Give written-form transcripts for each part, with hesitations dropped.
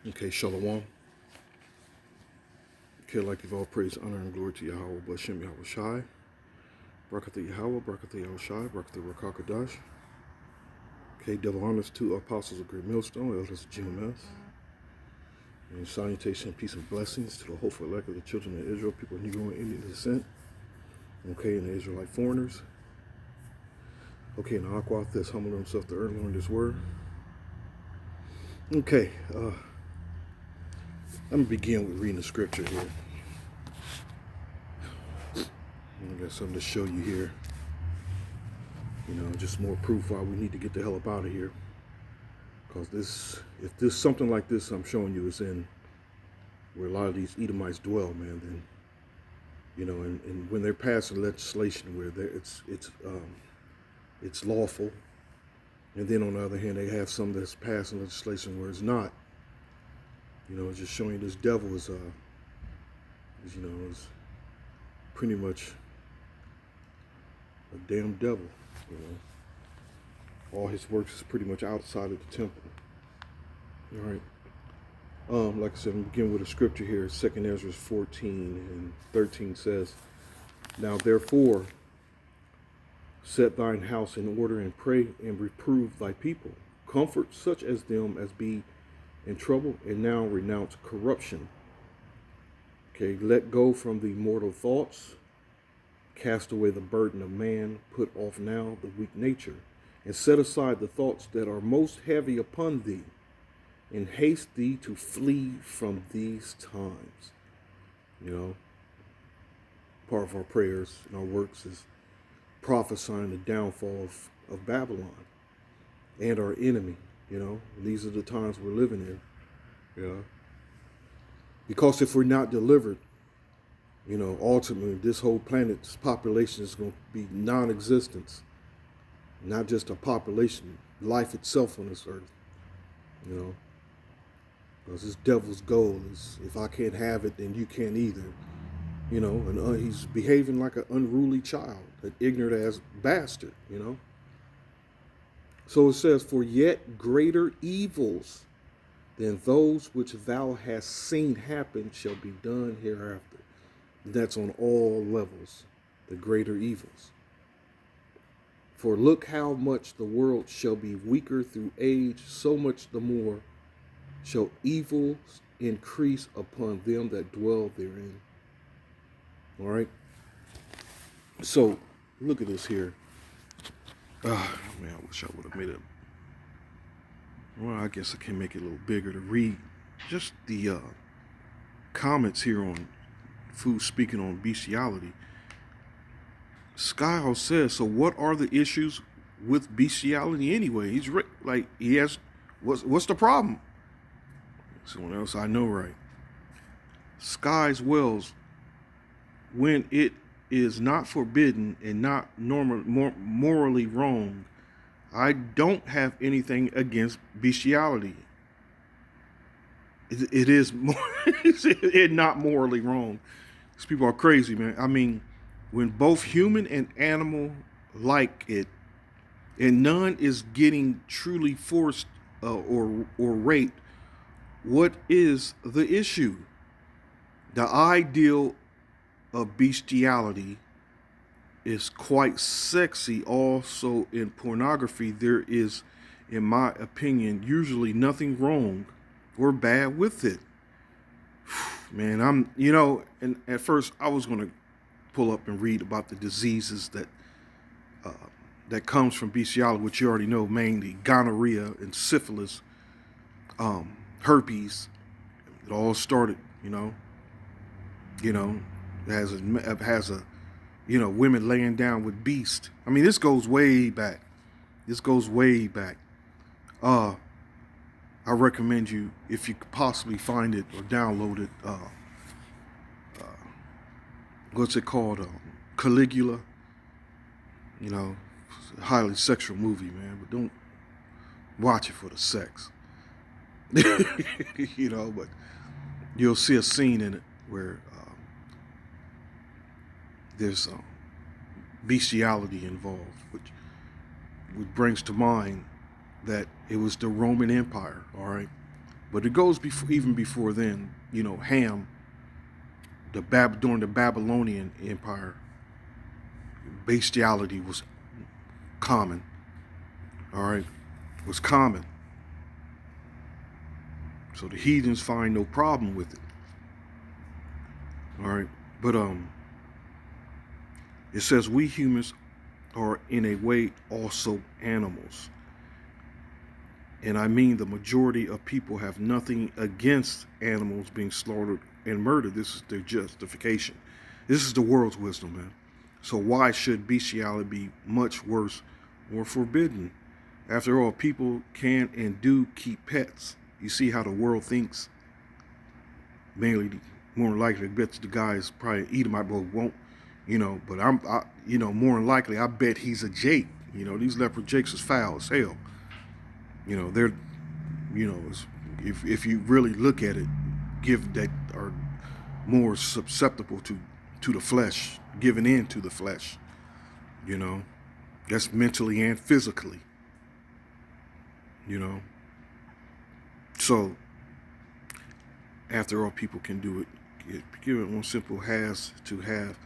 Okay, Shalom. Okay, like give all praise, honor, and glory to Yahweh, Bashem Yahweh Shai. Barakatah Yahweh, Barakatah Yahweh Shai, Barakatah Rakakadash. Okay, double honors to apostles of Great Millstone, elders of GMS. And salutation, peace, and blessings to the hopeful elect of the children of Israel, people of Negro and Indian descent. Okay, and the Israelite foreigners. Okay, and Aqua this humble himself to earn, learn this word. Okay, I'm going to begin with reading the scripture here. I got something to show you here. You know, just more proof why we need to get the hell up out of here. Because if this something like this I'm showing you is in where a lot of these Edomites dwell, man, then, you know, and when they're passing legislation where it's lawful, and then on the other hand, they have some that's passing legislation where it's not. You know, it's just showing you this devil is pretty much a damn devil, you know. All his works is pretty much outside of the temple. All right. Like I said, I'm begin with a scripture here. 2 Ezra 14 and 13 says, "Now therefore, set thine house in order and pray and reprove thy people. Comfort such as them as be in trouble, and now renounce corruption. Okay, let go from the mortal thoughts, cast away the burden of man, put off now the weak nature, and set aside the thoughts that are most heavy upon thee, and haste thee to flee from these times." You know, part of our prayers and our works is prophesying the downfall of Babylon and our enemy, you know. And these are the times we're living in, you know. Because if we're not delivered, you know, ultimately this whole planet's population is going to be non-existence. Not just a population, life itself on this earth, you know. Because this devil's goal is, if I can't have it, then you can't either. You know, and he's behaving like an unruly child, an ignorant ass bastard, you know. So it says, "For yet greater evils than those which thou hast seen happen shall be done hereafter." That's on all levels, the greater evils. "For look how much the world shall be weaker through age, so much the more shall evils increase upon them that dwell therein." All right. So look at this here. Man, I wish I would have made it. Well, I guess I can make it a little bigger to read. Just the comments here on Food speaking on bestiality. Skyhouse says, "So what are the issues with bestiality anyway?" He has, what's the problem? Someone else I know, right? Skies Wells, "When it is not forbidden and not morally wrong, I don't have anything against bestiality. It is it not morally wrong." These people are crazy, man. I mean, when both human and animal like it, and none is getting truly forced or raped, what is the issue? The ideal of bestiality is quite sexy. Also, in pornography, there is, in my opinion, usually nothing wrong or bad with it. Man, and at first I was going to pull up and read about the diseases that comes from bestiality, which you already know, mainly gonorrhea and syphilis, herpes. It all started, has a women laying down with beasts. I mean, this goes way back. I recommend you, if you could possibly find it or download it, what's it called? Caligula. It's a highly sexual movie, man, but don't watch it for the sex. But you'll see a scene in it where there's bestiality involved, which brings to mind that it was the Roman Empire, all right? But it goes before, even before then, you know, Ham, during the Babylonian Empire, bestiality was common, all right? It was common. So the heathens find no problem with it, all right? But it says we humans are in a way also animals. And I mean the majority of people have nothing against animals being slaughtered and murdered. This is their justification. This is the world's wisdom, man. So why should bestiality be much worse or forbidden? After all, people can and do keep pets. You see how the world thinks? Mainly, more than likely, I bet the guys probably eat them. I won't, you know. But you know, more than likely, I bet he's a Jake. You know, these leopard jakes is foul as hell. You know, they're, you know, if you really look at it, that are more susceptible to the flesh, giving in to the flesh. You know, that's mentally and physically. You know, so after all, people can do it. Give it one simple has to have.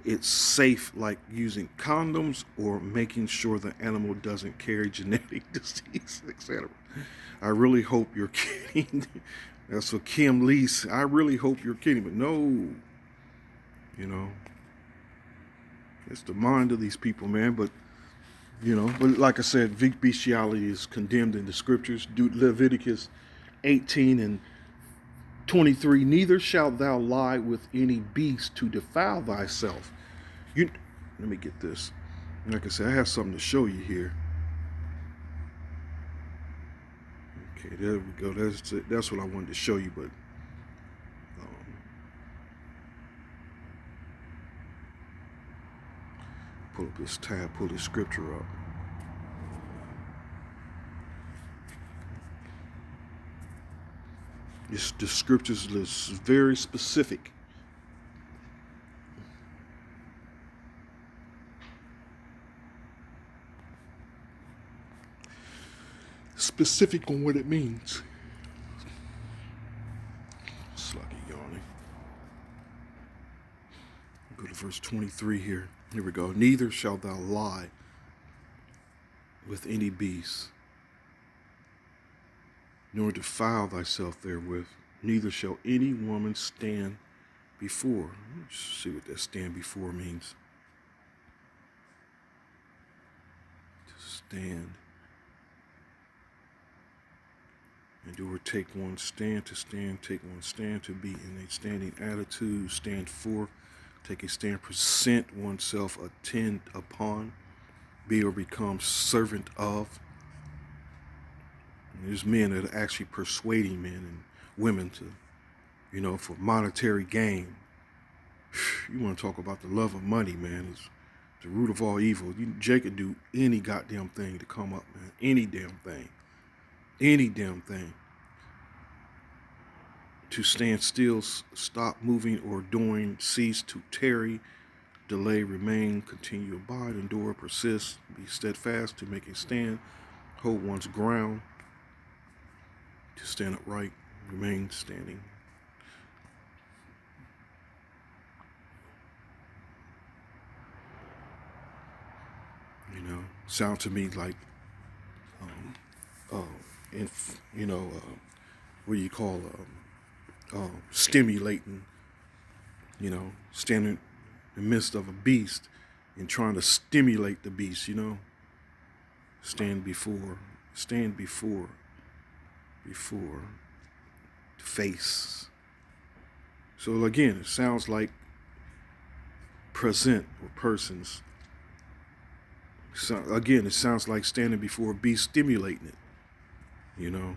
It's safe, like using condoms or making sure the animal doesn't carry genetic disease, etc. I really hope you're kidding. That's what Kim Lee said. I really hope you're kidding, but no. You know, it's the mind of these people, man. But you know, but like I said, bestiality is condemned in the scriptures. Leviticus 18 and 23. Neither shalt thou lie with any beast to defile thyself. Let me get this. Like I said, I have something to show you here. Okay, there we go. That's what I wanted to show you, but pull up this tab, pull this scripture up. The scriptures is very specific. Specific on what it means. Sluggy yawning. Go to verse 23 here. Here we go. Neither shalt thou lie with any beast, nor defile thyself therewith. Neither shall any woman stand before. Let's see what that stand before means. To stand. And do or take one stand, to stand, take one stand, to be in a standing attitude, stand for, take a stand, present oneself, attend upon, be or become servant of. And there's men that are actually persuading men and women to, you know, for monetary gain. You want to talk about the love of money, man. It's the root of all evil. Jake could do any goddamn thing to come up, man. Any damn thing. Any damn thing. To stand still, stop moving or doing, cease, to tarry, delay, remain, continue, abide, endure, persist, be steadfast, to make a stand, hold one's ground, to stand upright, remain standing. You know, sound to me like, what do you call stimulating, you know, standing in the midst of a beast and trying to stimulate the beast, you know. Stand before, face. So again, it sounds like present or persons. So again, it sounds like standing before a beast, stimulating it, you know.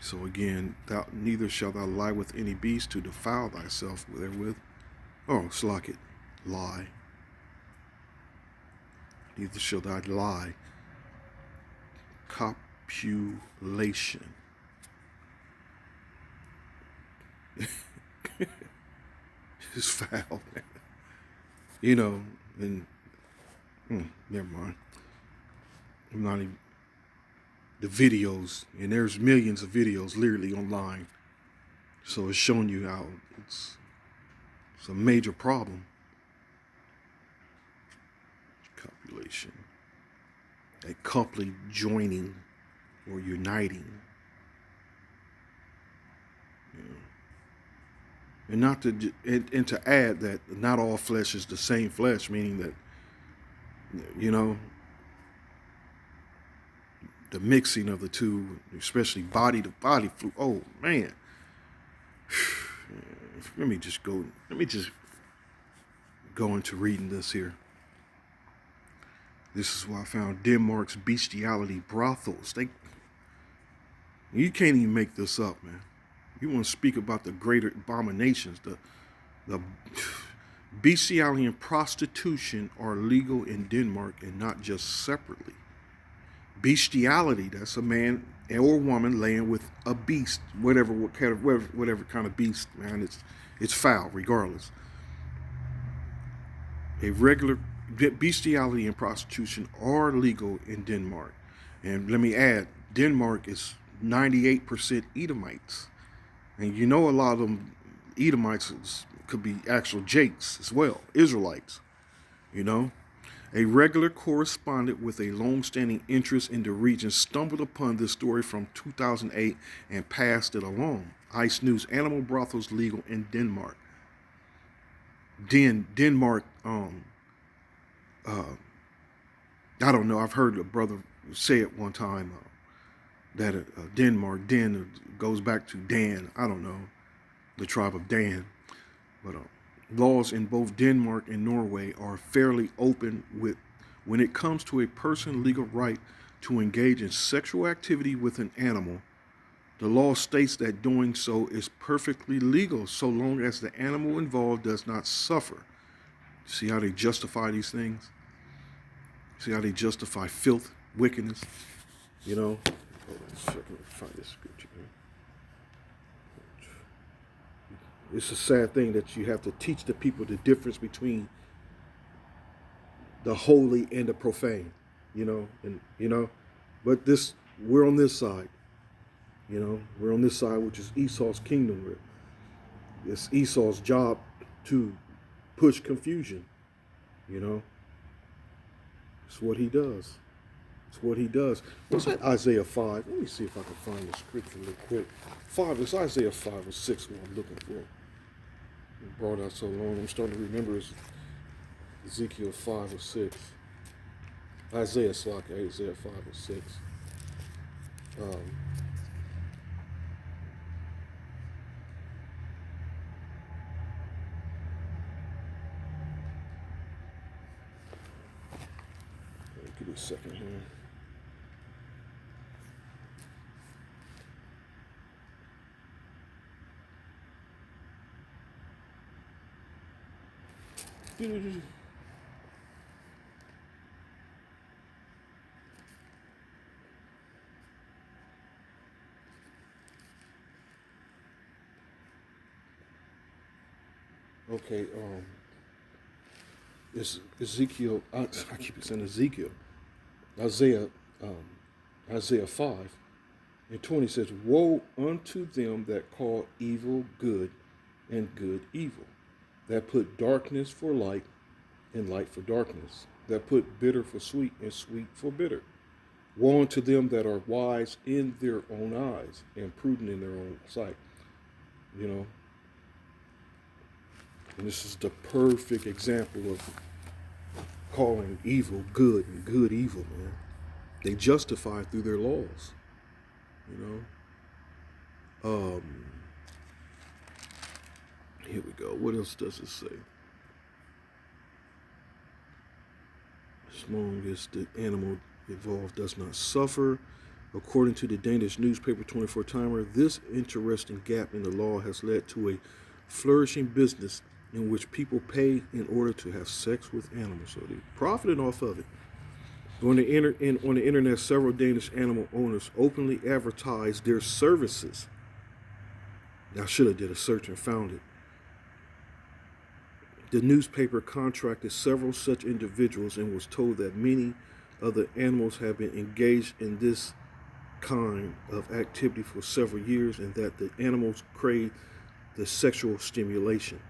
So again, neither shalt thou lie with any beast to defile thyself therewith. Oh, slack it, lie. Neither shalt thou lie. Copulation. It's foul, man. You know, and never mind. I'm not even, the videos, and there's millions of videos literally online. So it's showing you how it's a major problem. Copulation. A coupling joining or uniting. You know. And not to and to add that not all flesh is the same flesh, meaning that, you know, the mixing of the two, especially body to body fluid. Oh man. Let me just go into reading this here. This is why I found Denmark's bestiality brothels. You can't even make this up, man. You want to speak about the greater abominations, the bestiality and prostitution are legal in Denmark and not just separately. Bestiality, that's a man or woman laying with a beast, whatever kind of beast, man. It's foul regardless. A regular bestiality and prostitution are legal in Denmark. And let me add, Denmark is 98% Edomites. And you know a lot of them Edomites could be actual Jakes as well, Israelites, you know. A regular correspondent with a long-standing interest in the region stumbled upon this story from 2008 and passed it along. ICE News, animal brothels legal in Denmark. Denmark, I don't know, I've heard a brother say it one time, that Denmark, goes back to Dan, I don't know, the tribe of Dan. But laws in both Denmark and Norway are fairly open when it comes to a person's legal right to engage in sexual activity with an animal. The law states that doing so is perfectly legal so long as the animal involved does not suffer. See how they justify these things? See how they justify filth, wickedness? You know? Hold on a second, let me find this scripture here. It's a sad thing that you have to teach the people the difference between the holy and the profane, you know, but we're on this side, we're on this side, which is Esau's kingdom. Where it's Esau's job to push confusion, it's what he does. It's what he does. What's that Isaiah 5? Let me see if I can find the scripture real quick. It's Isaiah 5 or 6 what I'm looking for. It brought out so long, I'm starting to remember it's Ezekiel 5 or 6. Isaiah 5 or 6. Give me a second here. Okay, it's Ezekiel. I keep saying Ezekiel. Isaiah 5 and 20 says, "Woe unto them that call evil good and good evil, that put darkness for light and light for darkness, that put bitter for sweet and sweet for bitter. Woe unto them that are wise in their own eyes and prudent in their own sight." And this is the perfect example of calling evil good and good evil, man. They justify through their laws, Here we go. What else does it say? As long as the animal involved does not suffer. According to the Danish newspaper 24 Timer, this interesting gap in the law has led to a flourishing business in which people pay in order to have sex with animals. So they're profiting off of it. On the internet, several Danish animal owners openly advertise their services. I should have did a search and found it. The newspaper contracted several such individuals and was told that many other animals have been engaged in this kind of activity for several years, and that the animals crave the sexual stimulation.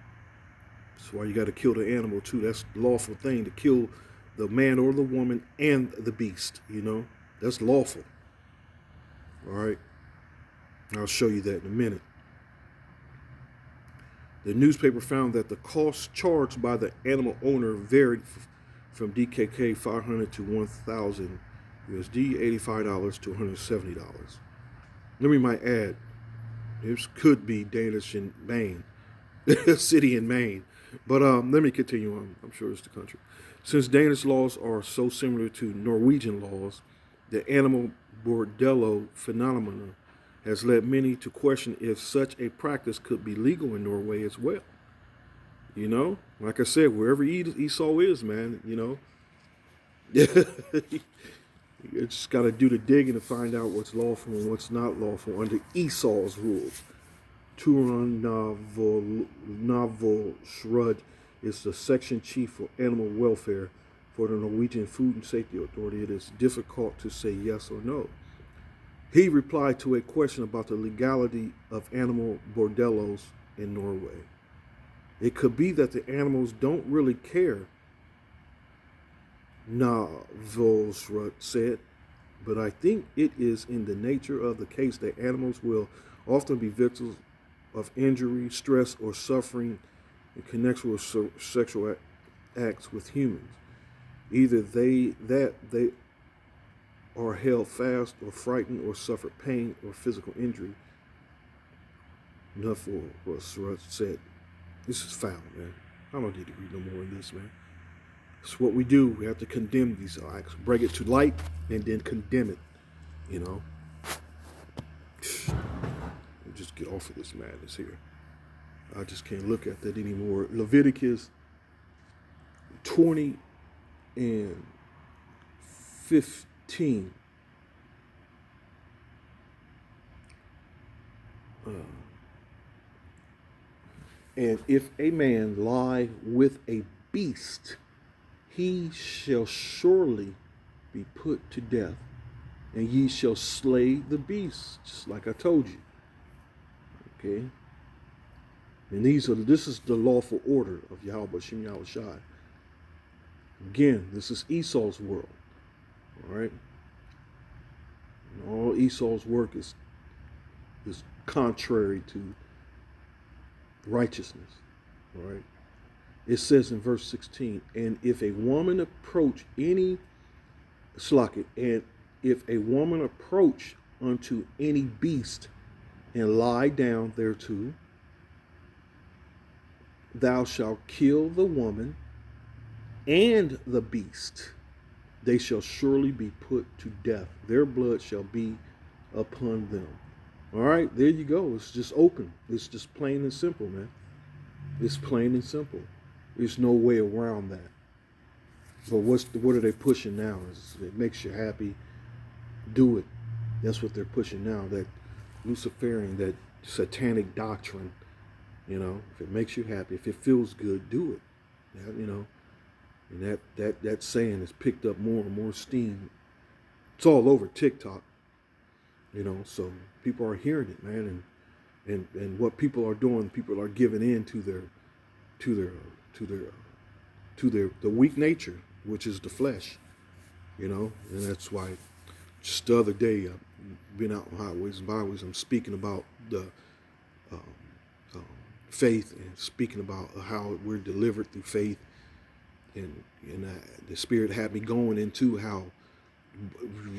That's why you got to kill the animal too. That's the lawful thing, to kill the man or the woman and the beast. That's lawful. All right. I'll show you that in a minute. The newspaper found that the costs charged by the animal owner varied from DKK 500 to 1,000 USD, $85 to $170. Let me might add, this could be Danish in Maine, a city in Maine. But let me continue on. I'm sure it's the country. Since Danish laws are so similar to Norwegian laws, the animal bordello phenomenon has led many to question if such a practice could be legal in Norway as well. Like I said, wherever Esau is, man, you just got to do the digging to find out what's lawful and what's not lawful under Esau's rules. Turan Navolsrud is the section chief for animal welfare for the Norwegian Food and Safety Authority. It is difficult to say yes or no. He replied to a question about the legality of animal bordellos in Norway. It could be that the animals don't really care, Navolsrud said, but I think it is in the nature of the case that animals will often be victims of injury, stress, or suffering in connection with sexual acts with humans. Either they are held fast or frightened or suffer pain or physical injury. Navolsrud said, this is foul, man. I don't need to read no more of this, man. It's what we do. We have to condemn these acts, bring it to light, and then condemn it. Just get off of this madness here. I just can't look at that anymore. Leviticus 20 and 15. And if a man lie with a beast, he shall surely be put to death, and ye shall slay the beast, just like I told you. Okay? And this is the lawful order of Yahweh B'Shem Yahweh Shai. Again, this is Esau's world. All right? And all Esau's work is contrary to righteousness. All right? It says in verse 16, and if a woman approach unto any beast and lie down thereto, thou shalt kill the woman and the beast. They shall surely be put to death. Their blood shall be upon them. All right, there you go. It's just open. It's just plain and simple, man. It's plain and simple. There's no way around that. But what are they pushing now? It makes you happy. Do it. That's what they're pushing now. That Luciferian, that satanic doctrine. If it makes you happy, if it feels good, do it. And that saying has picked up more and more steam. It's all over TikTok. So people are hearing it, man, and what people are doing, people are giving in to the weak nature, which is the flesh, and that's why just the other day I've been out on highways and byways. I'm speaking about the faith and speaking about how we're delivered through faith, and the Spirit had me going into how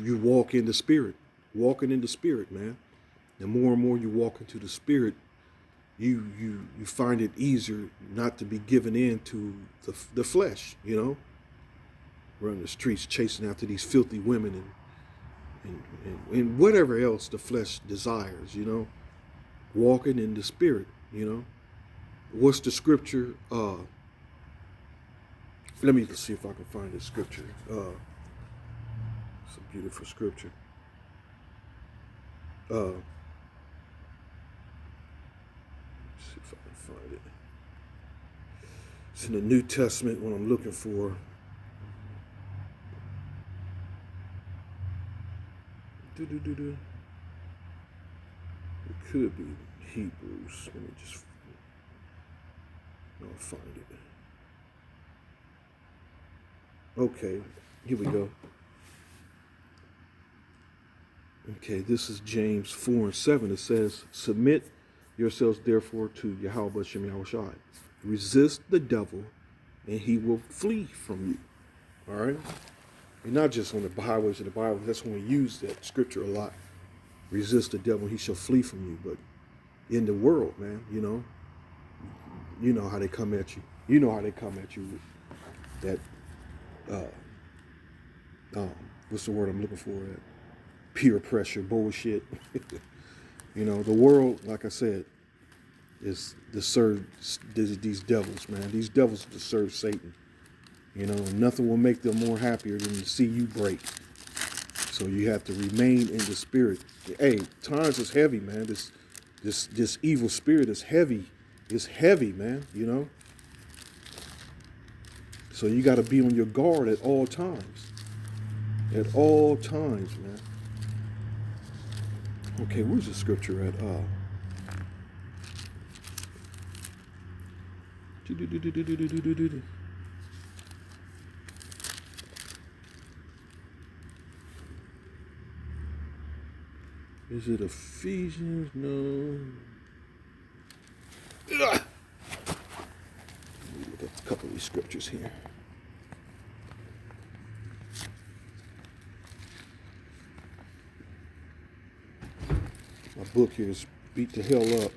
you walk in the Spirit, walking in the Spirit, man. The more and more you walk into the Spirit, you find it easier not to be given in to the flesh, running the streets chasing after these filthy women and whatever else the flesh desires, walking in the Spirit, What's the scripture? Let me see if I can find the scripture. It's a beautiful scripture. Let's see if I can find it. It's in the New Testament when I'm looking for. It could be Hebrews. Let me just, I'll find it. Okay, here we go. Okay, this is James 4:7. It says, "Submit yourselves therefore to Yahweh B'Shem Yahushai. Resist the devil, and he will flee from you." All right? And not just on the highways of the Bible. That's when we use that scripture a lot. Resist the devil, and he shall flee from you. But in the world, man, you know how they come at you. You know how they come at you with that, what's the word I'm looking for? That peer pressure bullshit. The world, like I said, is to serve these devils, man. These devils to serve Satan. Nothing will make them more happier than to see you break. So you have to remain in the spirit. Hey, times is heavy, man. This evil spirit is heavy. It's heavy, man. So you got to be on your guard at all times. At all times, man. Okay, where's the scripture at? Is it Ephesians? No. Let me look at a couple of these scriptures here. My book here is beat the hell up.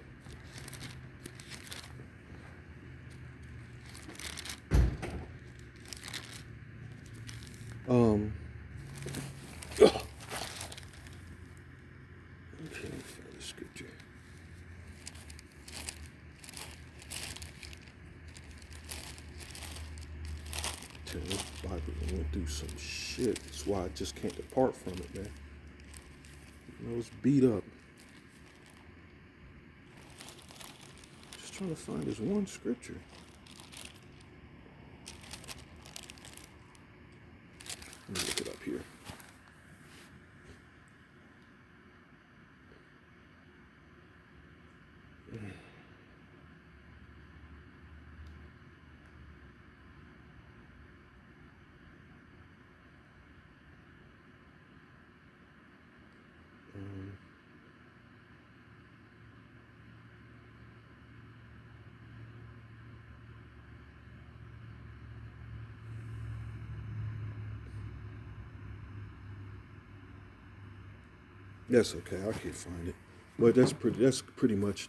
Okay, find the scripture. Tell you, this Bible went through some shit. That's why I just can't depart from it, man. It's beat up. Just trying to find this one scripture. Let me look it up here. That's okay. I can't find it, but that's pretty much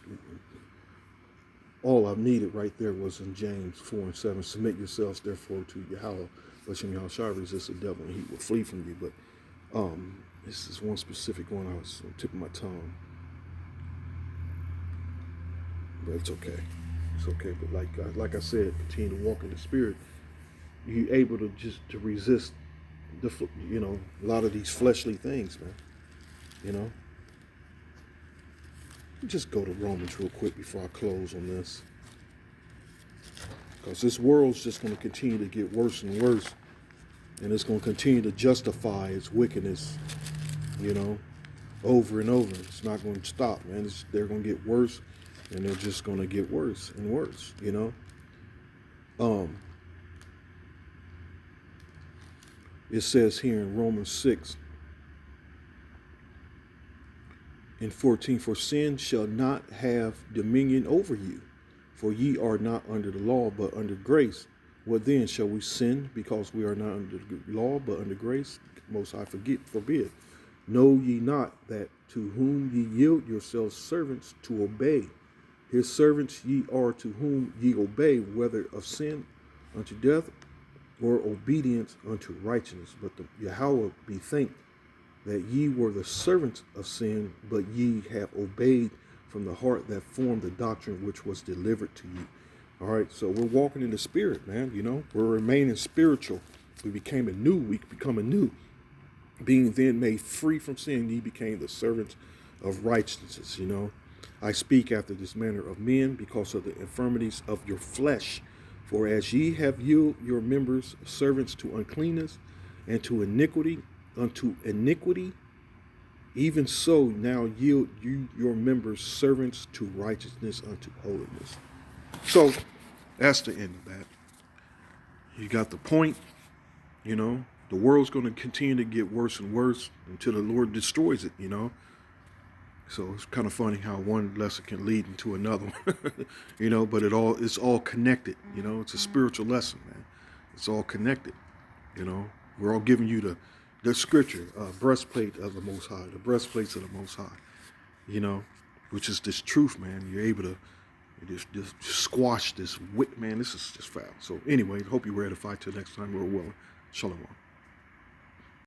all I needed right there was in James 4:7. Submit yourselves therefore to Yahweh, B'Shem Yahushua, resist the devil, and he will flee from you. But this is one specific one I was on the tip of my tongue, but it's okay. It's okay. But like I said, continue to walk in the Spirit. You're able to resist a lot of these fleshly things, man. Just go to Romans real quick before I close on this. Because this world's just going to continue to get worse and worse. And it's going to continue to justify its wickedness, over and over. It's not going to stop, man. They're going to get worse, and they're just going to get worse and worse, It says here in Romans 6, and 14, for sin shall not have dominion over you, for ye are not under the law, but under grace. What then, shall we sin because we are not under the law, but under grace? Most High forbid. Know ye not that to whom ye yield yourselves servants to obey, his servants ye are to whom ye obey, whether of sin unto death, or obedience unto righteousness. But the Yahweh be thanked that ye were the servants of sin, but ye have obeyed from the heart that formed the doctrine which was delivered to you. All right, so we're walking in the Spirit, man. We're remaining spiritual. We become anew. Being then made free from sin, ye became the servants of righteousness. I speak after this manner of men because of the infirmities of your flesh. For as ye have yielded your members servants to uncleanness and to iniquity, unto iniquity, Even so, now yield you your members servants to righteousness unto holiness. So that's the end of that. You got the point, you know. The world's going to continue to get worse and worse until the Lord destroys it, you know. So it's kind of funny how one lesson can lead into another one, you know, but it's all connected, you know. It's a spiritual lesson, man. It's all connected, you know. We're all giving you the scripture, breastplate of the Most High, the breastplates of the Most High, you know, which is this truth, man. You're able to just squash this wit, man. This is just foul. So anyway, hope you're ready to fight till next time. We're willing. Shalom.